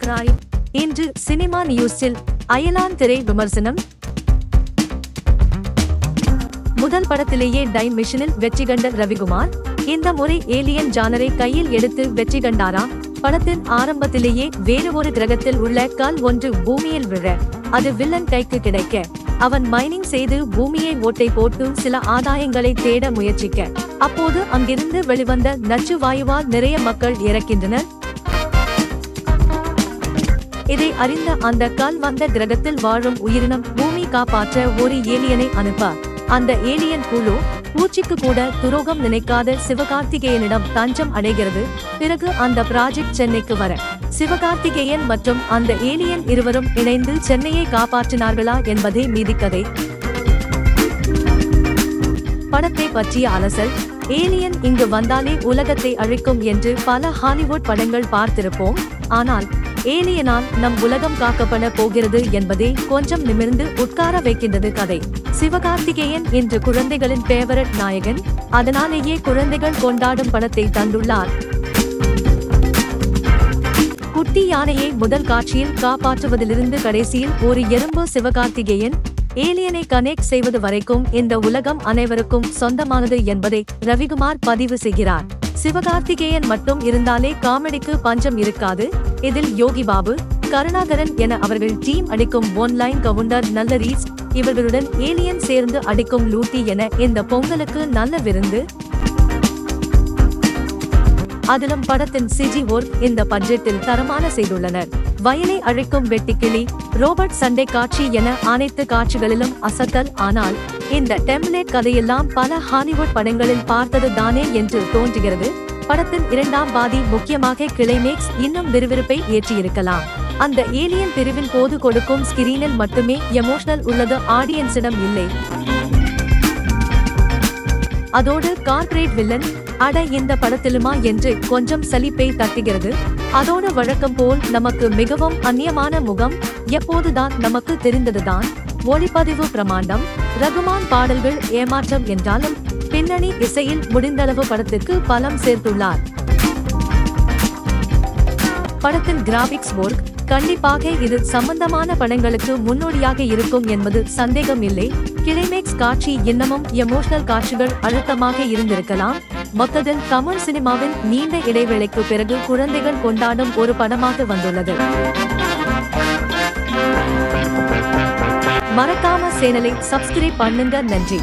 ராய். இன்று சினிமா நியூஸில் அயலான் திரை விமர்சனம். முதல் படத்திலேயே டைம் மிஷனில் வெற்றி கண்ட ரவிக்குமார் இந்த முறை ஏலியன் ஜானரை கையில் எடுத்து வெற்றி கண்டாரா? படத்தின் ஆரம்பத்திலேயே வேறு ஒரு கிரகத்தில் உள்ள கல் ஒன்று பூமியில் விழ அது வில்லன் கைக்கு கிடைக்க அவன் மைனிங் செய்து பூமியை ஓட்டை போட்டு சில ஆதாயங்களை தேட முயற்சிக்க அப்போது அங்கிருந்து வெளிவந்த நச்சு வாயுவால் நிறைய மக்கள் இறக்கின்றனர். இதை அறிந்த அந்த கல் வந்த கிரகத்தில் வாழும் உயிரினம் பூமி காப்பாற்ற ஒரு ஏலியனை அனுப்ப அந்த ஏலியன் குழு பூச்சிக்கு கூட துரோகம் நினைக்காத சிவகார்த்திகேயனிடம் தஞ்சம் அடைகிறது. பிறகு அந்த ப்ராஜெக்ட் சென்னைக்கு வர சிவகார்த்திகேயன் மற்றும் அந்த ஏலியன் இருவரும் இணைந்து சென்னையை காப்பாற்றினார்களா என்பதே மீதிக்கதை. படத்தை பற்றிய அலசல். ஏலியன் இங்கு வந்தாலே உலகத்தை அழிக்கும் என்று பல ஹாலிவுட் படங்கள் பார்த்திருப்போம். ஆனால் ஏலியனால் நம் உலகம் காக்கப்பட போகிறது என்பதே கொஞ்சம் நிமிர்ந்து உட்கார வைக்கின்றது கதை. சிவகார்த்திகேயன் இன்று குழந்தைகளின் ஃபேவரட் நாயகன். அதனாலேயே குழந்தைகள் கொண்டாடும் படத்தை தந்துள்ளார். குட்டி யானையை முதல் காட்சியில் காப்பாற்றுவதிலிருந்து கடைசியில் ஒரு எறும்பு சிவகார்த்திகேயன் ஏலியனை கனெக்ட் செய்வது வரைக்கும் இந்த உலகம் அனைவருக்கும் சொந்தமானது என்பதை ரவிக்குமார் பதிவு செய்கிறார். சிவகார்த்திகேயன் மட்டும் இருந்தாலே காமெடிக்கு பஞ்சம் இருக்காது. இதில் யோகி பாபு, கருணாகரன் என அவர்கள் டீம் அடிக்கும் ஒன்லைன் கவுண்டர் நல்ல ரீச், இவர்களுடன் ஏலியன் சேர்ந்து அடிக்கும் லூட்டி என இந்த பொங்கலுக்கு நல்ல விருந்து. அதிலும் படத்தின் சிஜி ஒர்க் இந்த பட்ஜெட்டில் தரமான செய்துள்ளனர். வயலை அழைக்கும் வெட்டிக்கிளி, ரோபோட் சண்டை காட்சி என அனைத்து காட்சிகளிலும் அசத்தல். ஆனால் இந்த டெம்ப்ளேட் கதையெல்லாம் பல ஹாலிவுட் படங்களில் பார்த்தது தானே என்று தோன்றுகிறது. படத்தின் இரண்டாம் பாதி முக்கியமாக கிளைமேக்ஸ் இன்னும் விறுவிறுப்பை ஏற்றியிருக்கலாம். அந்த ஏலியன் பிரிவின் போது கொடுக்கும் ஸ்கிரீனில் மட்டுமே எமோஷனல் உள்ளது, ஆடியன்ஸிடம் இல்லை. அதோடு கார்ப்பரேட் வில்லன் அட இந்த படத்திலுமா என்று கொஞ்சம் சலிப்பை தட்டுகிறது. அதோடு வழக்கம் போல் நமக்கு மிகவும் அந்நியமான முகம் எப்போதுதான் நமக்கு தெரிந்ததுதான். ஒளிப்பதிவு பிரமாண்டம், ரகுமான் பாடல்கள் ஏமாற்றம் என்றாலும் பின்னணி இசையில் முடிந்தளவு படத்திற்கு பலம் சேர்த்துள்ளார். படத்தின் கிராபிக்ஸ் ஒர்க் கண்டிப்பாக இது சம்பந்தமான படங்களுக்கு முன்னோடியாக இருக்கும் என்பது சந்தேகம் இல்லை. கிளைமேக்ஸ் காட்சி இன்னமும் எமோஷனல் காட்சிகள் அழுத்தமாக இருந்திருக்கலாம். மொத்தத்தில் தமிழ் சினிமாவின் நீண்ட இடைவேளைக்கு பிறகு குழந்தைகள் கொண்டாடும் ஒரு படமாக வந்துள்ளது. மறக்காம சேனலை சப்ஸ்கிரைப் பண்ணுங்க. நன்றி.